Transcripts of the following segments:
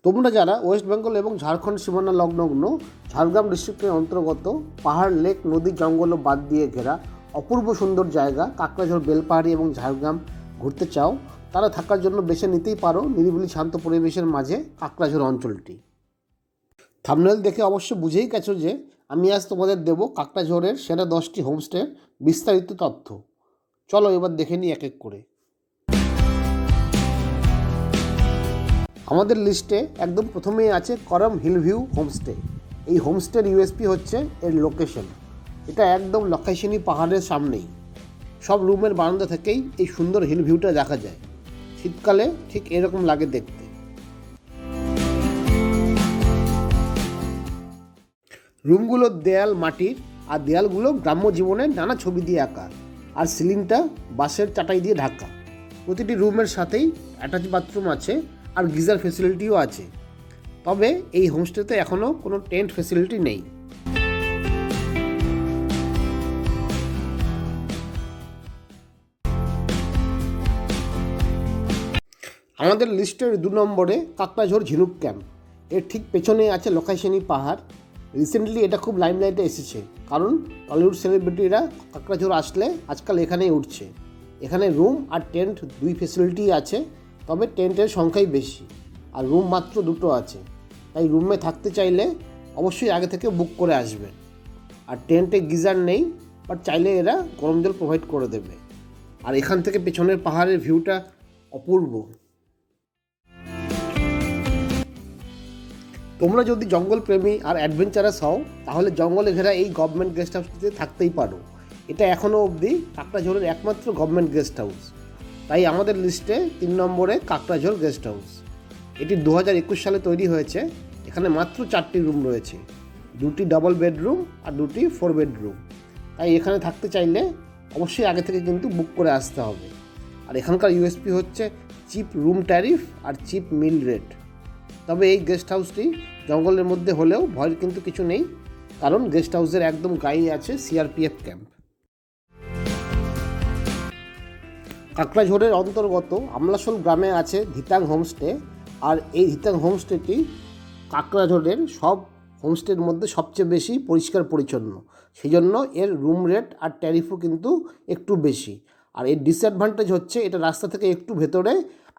তোমরা যারা ওয়েস্ট বেঙ্গল এবং ঝাড়খণ্ড সীমানা সংলগ্ন ঝাড়গ্রাম ডিস্ট্রিক্টের অন্তর্গত পাহাড়, লেক, নদী, জঙ্গল ও বাঁধ দিয়ে ঘেরা অপূর্ব সুন্দর জায়গা কাকড়াঝোড়, বেলপাহাড়ি এবং ঝাড়গ্রাম ঘুরতে চাও, তারা থাকার জন্য বেছে নিতেই পারো নিরিবিলি শান্ত পরিবেশের মাঝে কাকড়াঝোড় অঞ্চলটি। থাম্বনেল দেখে অবশ্য বুঝেই গেছো যে আমি আজ তোমাদের দেব কাকড়াঝোড়ের সেরা 10টি হোমস্টের বিস্তারিত তথ্য। চলো এবার দেখে নিই এক এক করে। আমাদের লিস্টে একদম প্রথমেই আছে করম হিল ভিউ হোমস্টে। এই হোমস্টের ইউএসপি হচ্ছে এর লোকেশন। এটা একদম লক্ষাইসিনী পাহাড়ের সামনেই। সব রুমের বারান্দা থেকেই এই সুন্দর হিল ভিউটা দেখা যায়। শীতকালে ঠিক এরকম লাগে দেখতে। রুমগুলোর দেয়াল মাটির, আর দেয়ালগুলো গ্রাম্য জীবনের নানা ছবি দিয়ে আঁকা, আর সিলিংটা বাঁশের চাটাই দিয়ে ঢাকা। প্রতিটি রুমের সাথেই অ্যাটাচ বাথরুম আছে, আর গিজার ফেসিলিটিও আছে। তবে এই হোমস্টেতে এখনও কোনো টেন্ট ফেসিলিটি নেই। আমাদের লিস্টের 2 নম্বরে কাকড়াঝোড় ঝিনুক ক্যাম্প। এর ঠিক পেছনে আছে লক্ষাইসিনী পাহাড়। রিসেন্টলি এটা খুব লাইমলাইটে এসেছে, কারণ টলিউড সেলিব্রিটিরা কাকড়াঝোড় আসলে আজকাল এখানেই উঠছে। এখানে রুম আর টেন্ট 2 ফেসিলিটি আছে, তবে টেন্টের সংখ্যাই বেশি, আর রুম মাত্র 2টো আছে। তাই রুমে থাকতে চাইলে অবশ্যই আগে থেকে বুক করে আসবে। আর টেন্টে গিজার নেই, বাট চাইলে এরা গরম জল প্রোভাইড করে দেবে। আর এখান থেকে পেছনের পাহাড়ের ভিউটা অপূর্ব। তোমরা যদি জঙ্গল প্রেমী আর অ্যাডভেঞ্চারাস হও, তাহলে জঙ্গলে ঘেরা এই গভর্নমেন্ট গেস্ট হাউসটিতে থাকতেই পারো। এটা এখনও অবধি কাকড়াঝোড়ের একমাত্র গভর্নমেন্ট গেস্ট হাউস। তাই আমাদের লিস্টে 3 নম্বরে কাকড়াঝোড় গেস্ট হাউস। এটি 2021 সালে তৈরি হয়েছে। এখানে মাত্র 4টি রুম রয়েছে, 2টি ডাবল বেডরুম আর 2টি 4 বেডরুম। তাই এখানে থাকতে চাইলে অবশ্যই আগে থেকে কিন্তু বুক করে আসতে হবে। আর এখানকার ইউএসপি হচ্ছে চিপ রুম ট্যারিফ আর চিপ মিল রেট। তবে এই গেস্ট হাউসটি জঙ্গলের মধ্যে হলেও ভয়ের কিন্তু কিছু নেই, কারণ গেস্ট হাউসের একদম গায়ে আছে সিআরপিএফ ক্যাম্প। কাকড়াঝোড়ের অন্তর্গত আমলাশোল গ্রামে আছে ধিতাং হোমস্টে। আর এই ধিতাং হোমস্টেটি কাকড়াঝোড়ের সব হোমস্টের মধ্যে সবচেয়ে বেশি পরিষ্কার পরিচ্ছন্ন। সেই জন্য এর রুম রেট আর ট্যারিফও কিন্তু একটু বেশি। আর এর ডিসঅ্যাডভান্টেজ হচ্ছে এটা রাস্তা থেকে একটু ভেতরে,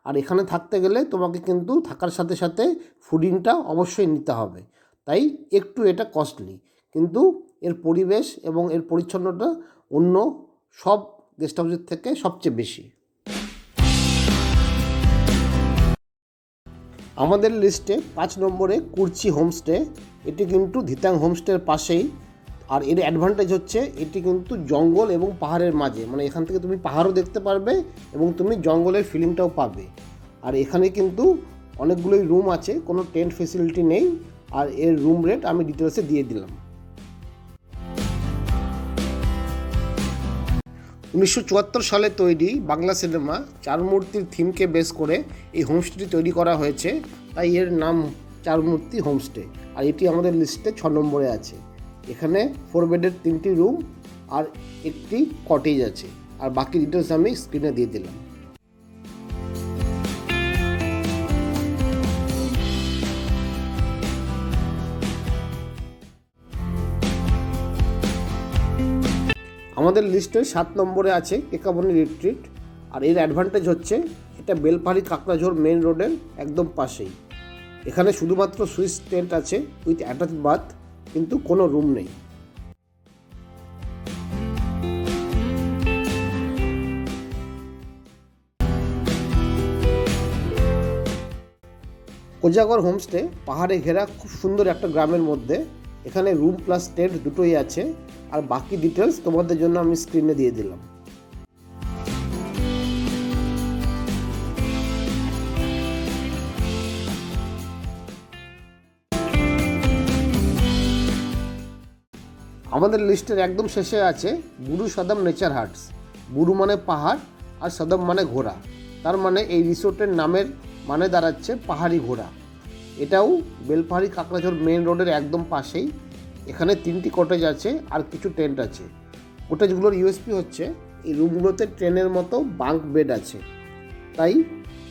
আর এখানে থাকতে গেলে তোমাকে কিন্তু থাকার সাথে সাথে ফুডিংটা অবশ্যই নিতে হবে। তাই একটু এটা কস্টলি, কিন্তু এর পরিবেশ এবং এর পরিচ্ছন্নতা অন্য সব গেস্ট হাউসের থেকে সবচেয়ে বেশি। আমাদের লিস্টে 5 নম্বরে কুরচি হোমস্টে। এটি কিন্তু ধিতাং হোমস্টের পাশেই। আর এর অ্যাডভান্টেজ হচ্ছে এটি কিন্তু জঙ্গল এবং পাহাড়ের মাঝে, মানে এখান থেকে তুমি পাহাড়ও দেখতে পারবে এবং তুমি জঙ্গলের ফিলিংটাও পাবে। আর এখানে কিন্তু অনেকগুলোই রুম আছে, কোনো টেন্ট ফেসিলিটি নেই। আর এর রুম রেট আমি ডিটেলসে দিয়ে দিলাম। 1974 সালে তৈরি বাংলা সিনেমা চারমূর্তির থিমকে বেস করে এই হোমস্টেটি তৈরি করা হয়েছে। তাই এর নাম চারমূর্তি হোমস্টে। আর এটি আমাদের লিস্টে 6 নম্বরে আছে। এখানে 4 বেডের 3টি রুম আর একটি কটেজ আছে। আর বাকি ডিটেলস আমি স্ক্রিনে দিয়ে দিলাম। আমাদের লিস্টের 7 নম্বরে আছে কেকাবনি রিট্রিট। আর এর অ্যাডভান্টেজ হচ্ছে এটা বেলপাহাড়ি কাকড়াঝোড় মেন রোডের একদম পাশেই। এখানে শুধুমাত্র সুইস টেন্ট আছে উইথ অ্যাটাচ বাথ, কিন্তু কোনো রুম নেই। কোজাগর হোমস্টে পাহাড়ে ঘেরা খুব সুন্দর একটা গ্রামের মধ্যে। এখানে রুম প্লাস টেন্ট দুটোই আছে। আর বাকি ডিটেলস তোমাদের জন্য আমি স্ক্রিনে দিয়ে দিলাম। আমাদের লিস্টের একদম শেষে আছে বুরু সদম নেচার হাটস। বুরু মানে পাহাড় আর সদম মানে ঘোড়া। তার মানে এই রিসোর্টের নামের মানে দাঁড়াচ্ছে পাহাড়ি ঘোড়া। এটাও বেলপাহাড়ি কাকড়াঝোড় মেন রোডের একদম পাশেই। এখানে 3টি কটেজ আছে আর কিছু টেন্ট আছে। কটেজগুলোর ইউএসপি হচ্ছে এই রুমগুলোতে ট্রেনের মতো বাঙ্ক বেড আছে। তাই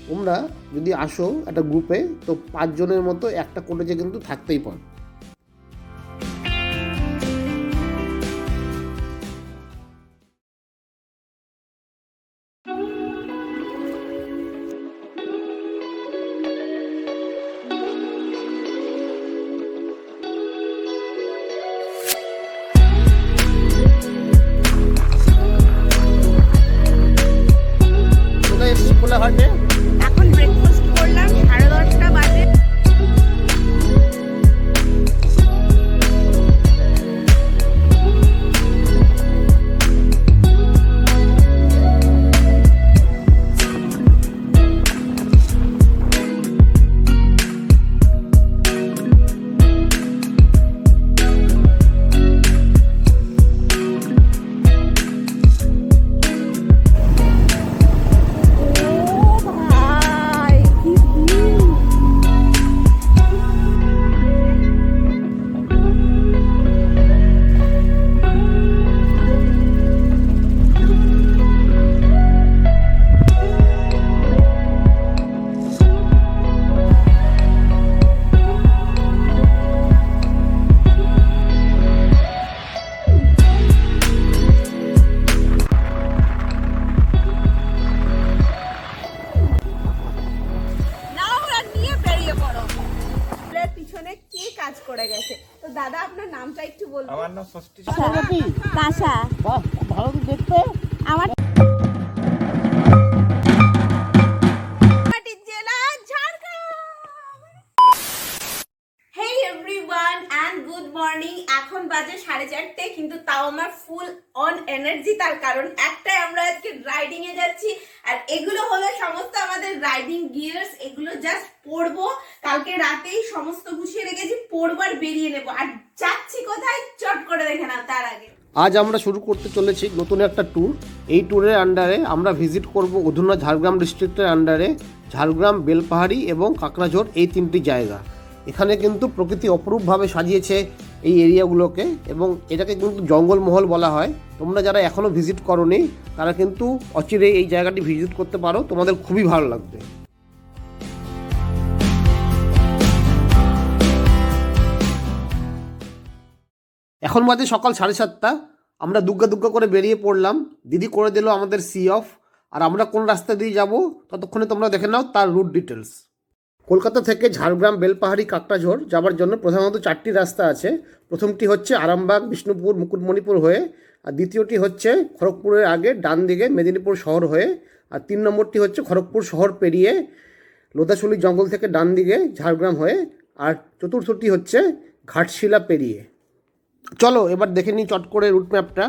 তোমরা যদি আসো একটা গ্রুপে তো 5 জনের মতো একটা কটেজে কিন্তু থাকতেই পারো। কোলাঘাটে এখন ব্রেকফাস্ট করলাম, 10:30 বাজে। পিছনে কে কাজ করে গেছে? তো দাদা আপনার নামটা একটু বলুন। আমার নাম ষষ্ঠী। কাঁসা। বাহ, ভালো তো দেখতে। আমার জেলা Jhargram. Hey everyone and good morning. এখন বাজে 4:30, কিন্তু তাও আমার ফুল অন এনার্জি, তার কারণ একটাই, আমরা আজকে রাইডিং এ যাচ্ছি। আর এগুলো হলো সমস্ত আমাদের রাইডিং গিয়ার্স, এগুলো জাস্ট পরবো, কালকে রাতেই সমস্ত গুছিয়ে রেখেছি, পরবো আর বেরিয়ে নেবো। আর যাচ্ছি কোথায় চট করে দেখে নাও তার আগে। আজ আমরা শুরু করতে চলেছি নতুন একটা ট্যুর। এই ট্যুরের আন্ডারে আমরা ভিজিট করব অধুনা ঝাড়গ্রাম ডিস্ট্রিক্টের আন্ডারে ঝাড়গ্রাম, বেলপাহাড়ি এবং কাকড়াঝোড়, এই 3টি জায়গা। এখানে কিন্তু প্রকৃতি অপরূপভাবে সাজিয়েছে এই এরিয়াগুলোকে, এবং এটাকে কিন্তু জঙ্গলমহল বলা হয়। তোমরা যারা এখনও ভিজিট করোনি তারা কিন্তু অচিরে এই জায়গাটি ভিজিট করতে পারো, তোমাদের খুবই ভালো লাগবে। এখন বাজে সকাল 7:30। আমরা দুগ্গা করে বেরিয়ে পড়লাম। দিদি করে দিল আমাদের সি অফ। আর আমরা কোন রাস্তা দিয়ে যাব ততক্ষণে তোমরা দেখে নাও তার রুট ডিটেলস। কলকাতা থেকে ঝাড়গ্রাম, বেলপাহাড়ি, কাকড়াঝোড় যাওয়ার জন্য প্রধানত 4টি রাস্তা আছে। প্রথমটি হচ্ছে আরামবাগ, বিষ্ণুপুর, মুকুটমণিপুর হয়ে। আর দ্বিতীয়টি হচ্ছে খড়গপুরের আগে ডান দিকে মেদিনীপুর শহর হয়ে। আর 3 নম্বরটি হচ্ছে খড়গপুর শহর পেরিয়ে লোধাশুলি জঙ্গল থেকে ডান দিকে ঝাড়গ্রাম হয়ে। আর চতুর্থটি হচ্ছে ঘাটশিলা পেরিয়ে। চলো এবার দেখে নিই চট করে রুট ম্যাপটা।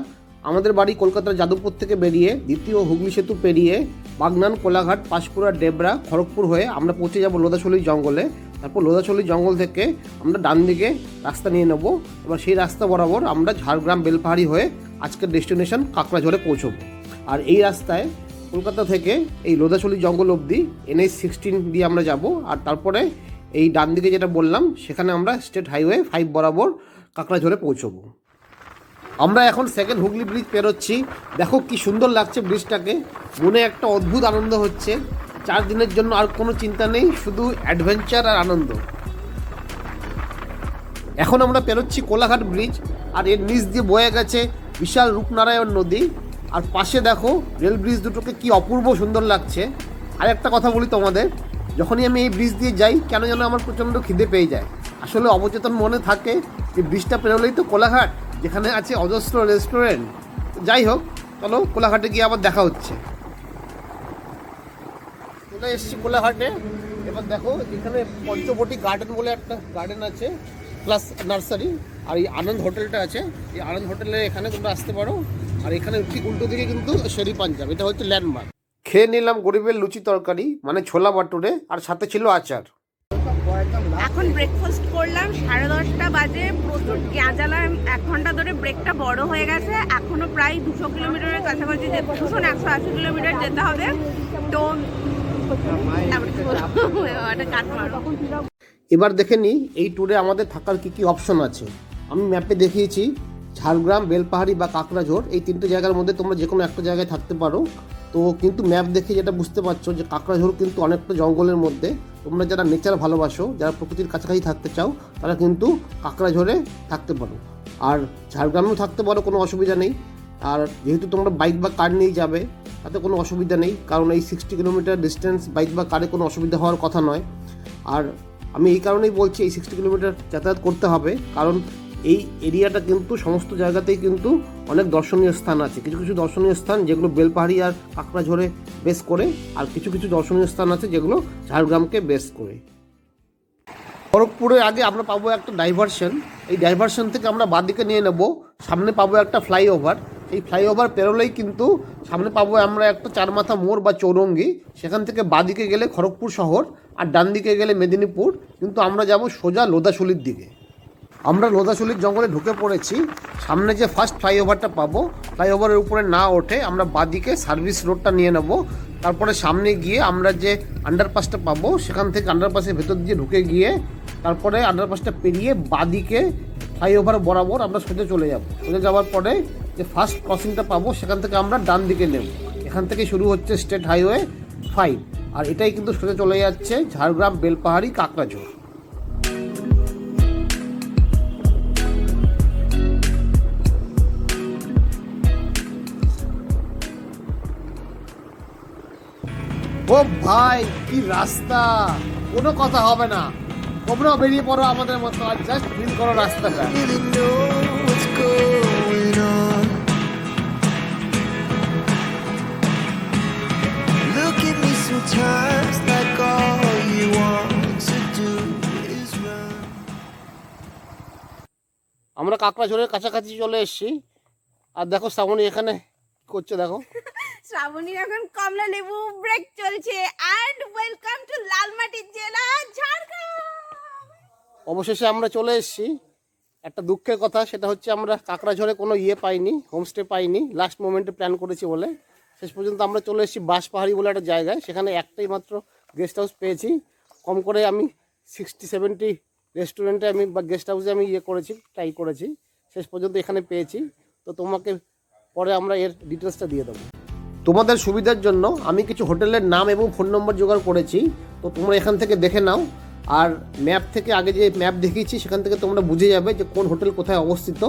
আমাদের বাড়ি কলকাতার যাদবপুর থেকে বেরিয়ে দ্বিতীয় হুগলি সেতু পেরিয়ে বাগনান, কোলাঘাট, পাঁশকুড়া, ডেবরা, খড়গপুর হয়ে আমরা পৌঁছে যাব লোধাশুলি জঙ্গলে। তারপর লোধাশুলি জঙ্গল থেকে আমরা ডান দিকে রাস্তা নিয়ে নেব। এবার সেই রাস্তা বরাবর আমরা ঝাড়গ্রাম, বেলপাহাড়ি হয়ে আজকের ডেস্টিনেশন কাকড়াঝোড়ে পৌঁছবো। আর এই রাস্তায় কলকাতা থেকে এই লোধাশুলি জঙ্গল অবধি NH 16 দিয়ে আমরা যাব। আর তারপরে এই ডান দিকে যেটা বললাম সেখানে আমরা স্টেট হাইওয়ে 5 বরাবর কাকড়াঝোড়ে পৌঁছবো। আমরা এখন সেকেন্ড হুগলি ব্রিজ পেরোচ্ছি। দেখো কি সুন্দর লাগছে ব্রিজটাকে, মনে একটা অদ্ভুত আনন্দ হচ্ছে। 4 দিনের জন্য আর কোনো চিন্তা নেই, শুধু অ্যাডভেঞ্চার আর আনন্দ। এখন আমরা পেরোচ্ছি কোলাঘাট ব্রিজ, আর এর নিচ দিয়ে বয়ে গেছে বিশাল রূপনারায়ণ নদী। আর পাশে দেখো রেল ব্রিজ দুটোকে কি অপূর্ব সুন্দর লাগছে। আর একটা কথা বলি তোমাদের, যখনই আমি এই ব্রিজ দিয়ে যাই কেন যেন আমার প্রচণ্ড খিদে পেয়ে যায়। আসলে অবচেতন মনে থাকে যে ব্রিজটা পেরোলেই তো কোলাঘাট, যেখানে আছে অজস্র রেস্টুরেন্ট। যাই হোক, চলো কোলাঘাটে গিয়ে আবার দেখা হচ্ছে। চলে এসেছি কোলাঘাটে। এবার দেখো এখানে পঞ্চবটি গার্ডেন বলে একটা গার্ডেন আছে, প্লাস নার্সারি। আর এই আনন্দ হোটেলটা আছে, এই আনন্দ হোটেলে এখানে তোমরা আসতে পারো। আর এখানে ঠিক উল্টো দিকে কিন্তু শেরি পাঞ্জাব, এটা হচ্ছে ল্যান্ডমার্ক। খেয়ে নিলাম গরিবের লুচি তরকারি, মানে ছোলা বাটুরে, আর সাথে ছিল আচার। এখন ব্রেকফাস্ট করলাম, 10:30 বাজে। প্রচুর গ্যাঁজালা, 1 ঘন্টা ধরে ব্রেকটা বড় হয়ে গেছে। এখনো প্রায় 200 কিলোমিটারের কাছাকাছি, 280 কিলোমিটার যেতে হবে। তো এবার দেখে নিই এই ট্যুরে আমাদের থাকার কী কী অপশন আছে। আমি ম্যাপে দেখিয়েছি ঝাড়গ্রাম, বেলপাহাড়ি বা কাকড়াঝোড়, এই 3টে জায়গার মধ্যে তোমরা যে কোনো একটা জায়গায় থাকতে পারো। তো কিন্তু ম্যাপ দেখে যেটা বুঝতে পারছো যে কাকড়াঝোড় কিন্তু অনেকটা জঙ্গলের মধ্যে। তোমরা যারা নেচার ভালোবাসো, যারা প্রকৃতির কাছাকাছি থাকতে চাও, তারা কিন্তু কাকড়াঝোড়ে থাকতে পারো। আর ঝাড়গ্রামেও থাকতে পারো, কোনো অসুবিধা নেই। আর যেহেতু তোমরা বাইক বা কার নিয়ে যাবে, তাতে কোনো অসুবিধা নেই, কারণ এই 60 কিলোমিটার ডিস্টেন্স বাইক বা কারে কোনো অসুবিধা হওয়ার কথা নয়। আর আমি এই কারণেই বলছি এই 60 কিলোমিটার যাতায়াত করতে হবে, কারণ এই এরিয়াটা কিন্তু সমস্ত জায়গাতেই কিন্তু অনেক দর্শনীয় স্থান আছে। কিছু কিছু দর্শনীয় স্থান যেগুলো বেলপাহাড়ি আর কাকড়াঝোড়ে বেস করে, আর কিছু কিছু দর্শনীয় স্থান আছে যেগুলো ঝাড়গ্রামকে বেস করে। খড়গপুরের আগে আমরা পাবো একটা ডাইভারশন। এই ডাইভারশন থেকে আমরা বাঁদিকে নিয়ে নেব, সামনে পাবো একটা ফ্লাইওভার। এই ফ্লাইওভার পেরোলেই কিন্তু সামনে পাবো আমরা একটা চারমাথা মোড় বা চৌরঙ্গি। সেখান থেকে বাঁদিকে গেলে খড়গপুর শহর, আর ডান দিকে গেলে মেদিনীপুর। কিন্তু আমরা যাব সোজা লোদাশুলির দিকে। আমরা লোদাশুলির জঙ্গলে ঢুকে পড়েছি। সামনে যে ফার্স্ট ফ্লাইওভারটা পাবো, ফ্লাইওভারের উপরে না ওঠে আমরা বাঁদিকে সার্ভিস রোডটা নিয়ে নেব। তারপরে সামনে গিয়ে আমরা যে আন্ডারপাসটা পাবো, সেখান থেকে আন্ডারপাসের ভেতর দিয়ে ঢুকে গিয়ে তারপরে আন্ডারপাসটা পেরিয়ে বাঁদিকে ফ্লাইওভার বরাবর আমরা সোজা চলে যাব। সোজা যাওয়ার পরে যে ফার্স্ট ক্রসিংটা পাবো, সেখান থেকে আমরা ডান দিকে নেব। এখান থেকে শুরু হচ্ছে স্টেট হাইওয়ে 5, আর এটাই কিন্তু সোজা চলে যাচ্ছে ঝাড়গ্রাম, বেলপাহাড়ি, কাকড়াঝোড়। ও ভাই, কি রাস্তা! কোনো কথা হবে না, তোমরাও বেরিয়ে পড়ো আমাদের মতো, আর জাস্ট ফিল করো রাস্তাটা। আমরা কাকড়াঝোড়ের কাছাকাছি চলে এসেছি, আর দেখো শ্রাবণী এখানে কি করছে দেখো। শ্রাবণীর এখন কমলা লেবু ব্রেক চলছে। এন্ড ওয়েলকাম টু লালমাটির জেলা, ঝাড়গ্রাম। অবশেষে আমরা চলে এসেছি। একটা দুঃখের কথা, সেটা হচ্ছে আমরা কাকড়াঝোড়ে কোনো পাইনি, হোমস্টে পাইনি। লাস্ট মোমেন্টে প্ল্যান করেছি বলে শেষ পর্যন্ত আমরা চলে এসেছি বাঁশপাহাড়ি বলে একটা জায়গায়। সেখানে একটাই মাত্র গেস্ট হাউস পেয়েছি। কম করে আমি 60-70 রেস্টুরেন্টে আমি বা গেস্ট হাউসে আমি ট্রাই করেছি, শেষ পর্যন্ত এখানে পেয়েছি। তো তোমাকে পরে আমরা এর ডিটেলসটা দিয়ে দেবো। তোমাদের সুবিধার জন্য আমি কিছু হোটেলের নাম এবং ফোন নম্বর জোগাড় করেছি, তো তোমরা এখান থেকে দেখে নাও। আর ম্যাপ থেকে, আগে যে ম্যাপ দেখিয়েছি সেখান থেকে তোমরা বুঝে যাবে যে কোন হোটেল কোথায় অবস্থিত।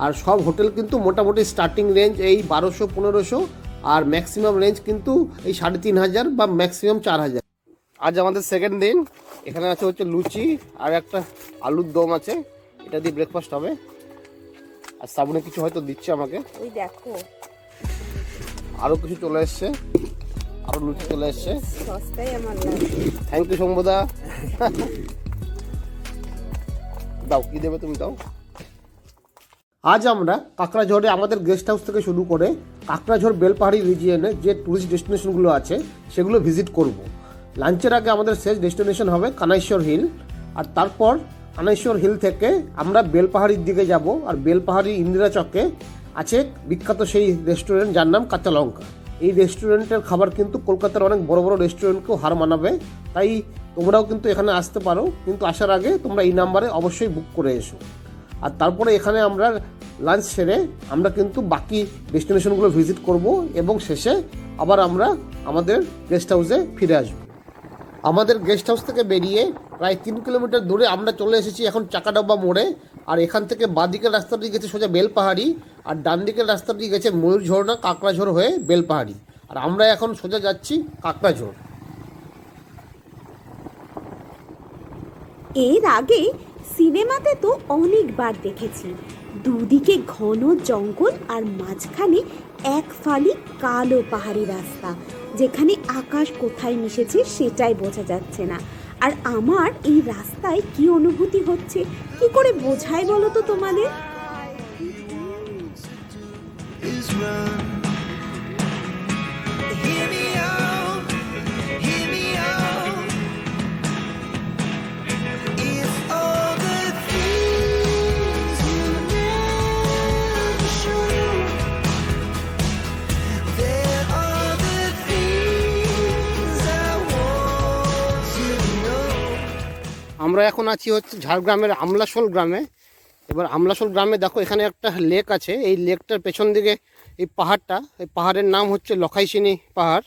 আর সব হোটেল কিন্তু মোটামুটি স্টার্টিং রেঞ্জ এই 1200-1500, আর ম্যাক্সিমাম রেঞ্জ কিন্তু এই 3500 বা ম্যাক্সিমাম 4000। আজ আমাদের সেকেন্ড দিন। এখানে আছে হচ্ছে লুচি আর একটা আলুর দম আছে, এটা দিয়ে ব্রেকফাস্ট হবে। আর সাবুনে কিছু হয়তো দিচ্ছে আমাকে, ওই দেখো আরও কিছু চলে এসছে, আরও লুচি চলে এসছে। সস্তাই আমার লাগে। থ্যাংক ইউ শম্ভুদা। দাও, কি দেবে তুমি দাও। আজ আমরা কাকড়াঝোড়ে আমাদের গেস্ট হাউস থেকে শুরু করে কাকড়াঝোড় বেলপাহাড়ি রিজিয়নে যে টুরিস্ট ডেস্টিনেশনগুলো আছে সেগুলো ভিজিট করব। লাঞ্চের আগে আমাদের শেষ ডেস্টিনেশন হবে কানাইশ্বর হিল, আর তারপর কানাইশ্বর হিল থেকে আমরা বেলপাহাড়ির দিকে যাব। আর বেলপাহাড়ি ইন্দিরা চকে আছে বিখ্যাত সেই রেস্টুরেন্ট যার নাম কাঁচা লঙ্কা। এই রেস্টুরেন্টের খাবার কিন্তু কলকাতার অনেক বড় বড় রেস্টুরেন্টকেও হার মানাবে, তাই তোমরাও কিন্তু এখানে আসতে পারো। কিন্তু আসার আগে তোমরা এই নাম্বারে অবশ্যই বুক করে এসো। আর তারপরে এখানে আমরা লাঞ্চ সেরে আমরা কিন্তু বাকি ডেস্টিনেশনগুলো ভিজিট করব, এবং শেষে আবার আমরা আমাদের গেস্ট হাউসে ফিরে আসব। আমাদের গেস্ট হাউস থেকে বেরিয়ে প্রায় 3 কিলোমিটার দূরে আমরা চলে এসেছি এখন চাকাডাব্বা মোড়ে। আর এখান থেকে বাঁদিকের রাস্তাটি গেছে সোজা বেলপাহাড়ি, আর ডান দিকের রাস্তাটি গেছে ময়ূরঝর্ণা কাকড়াঝোড় হয়ে বেলপাহাড়ি। আর আমরা এখন সোজা যাচ্ছি কাকড়াঝোড়। এর আগে সিনেমাতে তো অনেকবার দেখেছি, দুদিকে ঘন জঙ্গল আর মাঝখানে এক ফালি কালো পাহাড়ি রাস্তা, যেখানে আকাশ কোথায় মিশেছে সেটাই বোঝা যাচ্ছে না। আর আমার এই রাস্তায় কি অনুভূতি হচ্ছে কি করে বোঝাই বলো তো তোমাদের? আমরা এখন আছি হচ্ছে ঝাড়গ্রামের আমলাশোল গ্রামে। এবার আমলাশোল গ্রামে দেখো এখানে একটা লেক আছে, এই লেকটার পেছন দিকে এই পাহাড়টা, এই পাহাড়ের নাম হচ্ছে লখাইসিনি পাহাড়।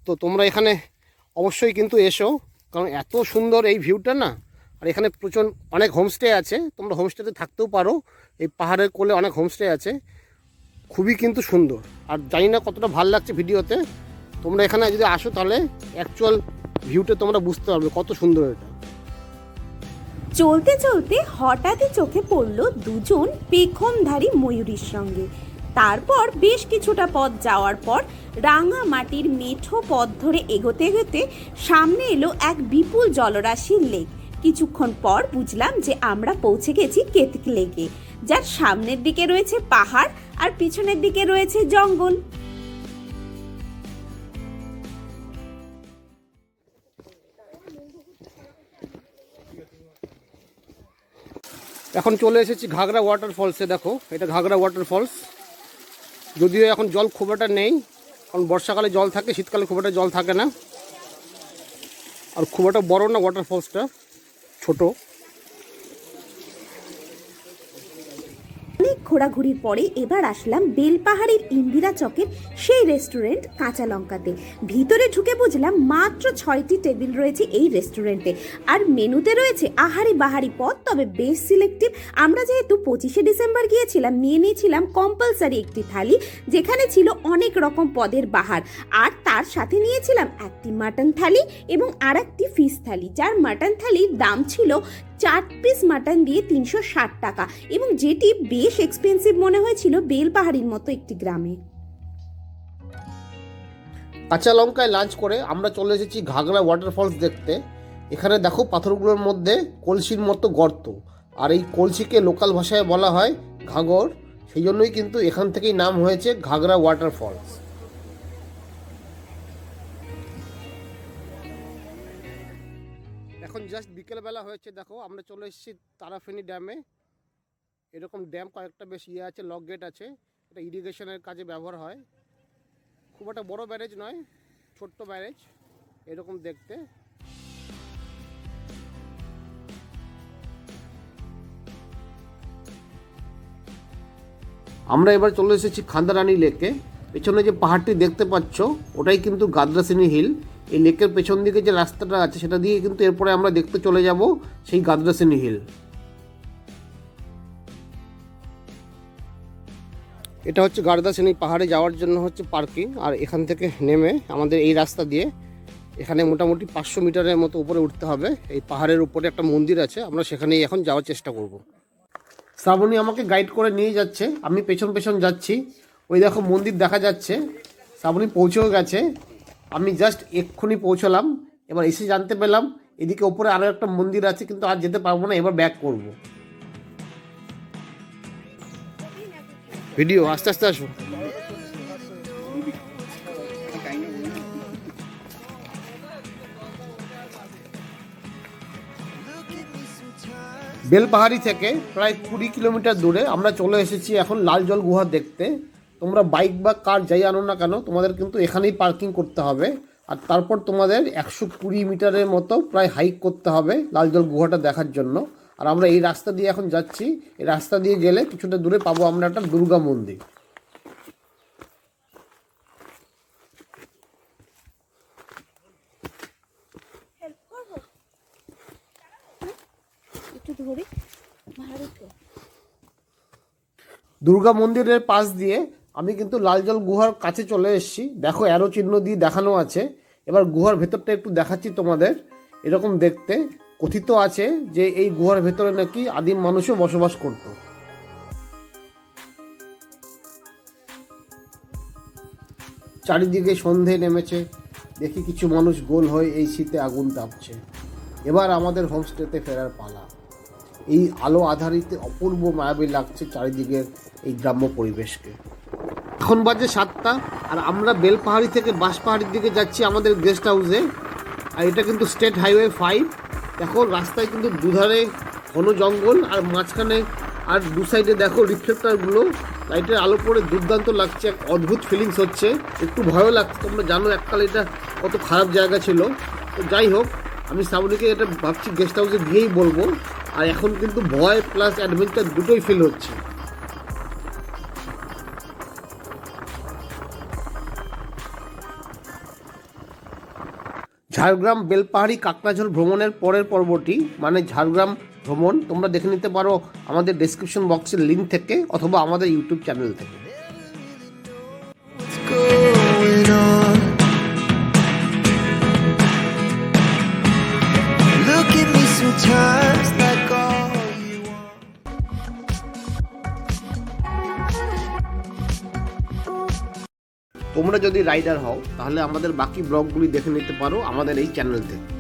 তো তোমরা এখানে অবশ্যই কিন্তু এসো, কারণ এত সুন্দর এই ভিউটা না। আর এখানে অনেক হোমস্টে আছে, তোমরা হোমস্টেতে থাকতেও পারো। এই পাহাড়ের কোলে অনেক হোমস্টে আছে, খুবই কিন্তু সুন্দর। আর জানি না কতটা ভালো লাগছে ভিডিওতে, তোমরা এখানে যদি আসো তাহলে অ্যাকচুয়াল ভিউটা তোমরা বুঝতে পারবে কত সুন্দর এটা। চলতে চলতে হঠাৎই চোখে পড়ল দুজন পেখমধারী ময়ূরীর সঙ্গে। তারপর বেশ কিছুটা পথ যাওয়ার পর রাঙা মাটির মেঠো পথ ধরে এগোতে এগোতে সামনে এলো এক বিপুল জলরাশির লেক। কিছুক্ষণ পর বুঝলাম যে আমরা পৌঁছে গেছি কেতক লেকে, যার সামনের দিকে রয়েছে পাহাড় আর পিছনের দিকে রয়েছে জঙ্গল। এখন চলে এসেছি ঘাগরা ওয়াটারফলসে। দেখো এটা ঘাগরা ওয়াটারফলস, যদিও এখন জল খুব একটা নেই, কারণ বর্ষাকালে জল থাকে, শীতকালে খুব একটা জল থাকে না। আর খুব একটা বড় না ওয়াটারফলসটা, ছোট। অনেক ঘোরাঘুরির পরে এবার আসলাম বেলপাহাড়ির ইন্দিরা চকের সেই রেস্টুরেন্ট কাঁচা লঙ্কাতে। ভিতরে ঢুকে বুঝলাম মাত্র 6টি টেবিল রয়েছে এই রেস্টুরেন্টে, আর মেনুতে রয়েছে আহারি বাহারি পদ, তবে বেশ সিলেক্টিভ। আমরা যেহেতু 25শে ডিসেম্বর গিয়েছিলাম, নিয়ে নিয়েছিলাম কম্পালসারি একটি থালি, যেখানে ছিল অনেক রকম পদের বাহার। আর তার সাথে নিয়েছিলাম একটি মাটন থালি এবং আর একটি ফিশ থালি, যার মাটন থালির দাম ছিল 4 পিস মাটন দিয়ে 360 টাকা, এবং যেটি বেশ এক্সপেন্সিভ মনে হয়েছিল বেলপাহাড়ির মতো একটি গ্রামে। কাঁচা লঙ্কায় লাঞ্চ করে আমরা চলে এসেছি ঘাগরা ওয়াটারফলস দেখতে। এখানে দেখো পাথরগুলোর মধ্যে কলসির মতো গর্ত, আর এই কলসিকে লোকাল ভাষায় বলা হয় ঘাগর, সেই জন্যই কিন্তু এখান থেকেই নাম হয়েছে ঘাগরা ওয়াটারফলস। এখন জাস্ট বিকেলবেলা হয়েছে, দেখো আমরা চলে এসেছি তারাফেনী ড্যামে। এরকম ড্যাম কয়েকটা বেশ আছে, লক গেট আছে, এটা ইরিগেশনের কাজে ব্যবহার হয়। খুব একটা বড় ব্যারেজ নয়, ছোট্ট ব্যারেজ এরকম দেখতে। আমরা এবার চলে এসেছি খান্দারানী লেকে। পেছনে যে পাহাড়টি দেখতে পাচ্ছ ওটাই কিন্তু গাদ্রাসিনী হিল। এই লেকের পেছন দিকে যে রাস্তাটা আছে সেটা দিয়ে কিন্তু এরপরে আমরা দেখতে চলে যাব সেই গাদ্রাসিনী হিল। এটা হচ্ছে গাদ্রাসিনী পাহাড়ে যাওয়ার জন্য হচ্ছে পার্কিং, আর এখান থেকে নেমে আমাদের এই রাস্তা দিয়ে এখানে মোটামুটি 500 মিটারের মতো উপরে উঠতে হবে। এই পাহাড়ের উপরে একটা মন্দির আছে, আমরা সেখানেই এখন যাওয়ার চেষ্টা করব। শ্রাবণী আমাকে গাইড করে নিয়ে যাচ্ছে, আমি পেছন পেছন যাচ্ছি। ওই দেখো মন্দির দেখা যাচ্ছে, শ্রাবণী পৌঁছেও গেছে, আমি জাস্ট এক্ষুনি পৌঁছলাম। এবার এসে জানতে পেলাম এদিকে ওপরে আরও একটা মন্দির আছে, কিন্তু আর যেতে পারবো না, এবার ব্যাক করব। ভিডিও আস্তে আস্তে আসো। বেলপাহাড়ি থেকে প্রায় 20 কিলোমিটার দূরে আমরা চলে এসেছি এখন লাল জল গুহা দেখতে। তোমরা বাইক বা কার যাই আনো না কেন, তোমাদের কিন্তু এখানেই পার্কিং করতে হবে, আর তারপর তোমাদের 120 মিটারের মতো প্রায় হাইক করতে হবে লাল জল গুহাটা দেখার জন্য। আর আমরা এই রাস্তা দিয়ে এখন যাচ্ছি, এই রাস্তা দিয়ে গেলে কিছুটা দূরে পাবো আমরা একটা দুর্গা মন্দির। দুর্গা মন্দিরের পাশ দিয়ে আমি কিন্তু লাল জল গুহার কাছে চলে এসেছি। দেখো অ্যারো চিহ্ন দিয়ে দেখানো আছে। এবার গুহার ভেতরটা একটু দেখাচ্ছি তোমাদের। এরকম দেখতে, কথিত আছে যে এই গুহার ভেতরে নাকি আদিম মানুষও বসবাস করত। চারিদিকে সন্ধে নেমেছে, দেখি কিছু মানুষ গোল হয়ে এই শীতে আগুন তাপছে। এবার আমাদের হোমস্টেতে ফেরার পালা। এই আলো আধারিতে অপূর্ব মায়াবী লাগছে চারিদিকের এই গ্রাম্য পরিবেশকে। এখন বাজে 7টা, আর আমরা বেলপাহাড়ি থেকে বাঁশপাহাড়ির দিকে যাচ্ছি আমাদের গেস্ট হাউসে। আর এটা কিন্তু স্টেট হাইওয়ে 5। দেখো রাস্তায় কিন্তু দুধারে ঘন জঙ্গল, আর মাঝখানে আর দু সাইডে দেখো রিফ্লেক্টারগুলো, লাইটের আলো পড়ে দুর্দান্ত লাগছে, এক অদ্ভুত ফিলিংস হচ্ছে, একটু ভয়ও লাগছে। তোমরা জানো এককালে এটা কত খারাপ জায়গা ছিল। তো যাই হোক, আমি শ্রাবণীকে এটা ভাবছি গেস্ট হাউসে গিয়েই বলবো। আর এখন কিন্তু ভয় প্লাস অ্যাডভেঞ্চার দুটোই ফিল হচ্ছে। ঝাড়গ্রাম বেলপাহাড়ি কাকড়াঝোল ভ্রমণের পরের পর্বটি মানে ঝাড়গ্রাম ভ্রমণ তোমরা দেখে নিতে পারো আমাদের ডেসক্রিপশন বক্সের লিঙ্ক থেকে অথবা আমাদের ইউটিউব চ্যানেল থেকে। Going on. Look at me sometimes like all you want. তোমরা যদি রাইডার হও তাহলে আমাদের বাকি ব্লগগুলি দেখে নিতে পারো আমাদের এই চ্যানেল থেকে।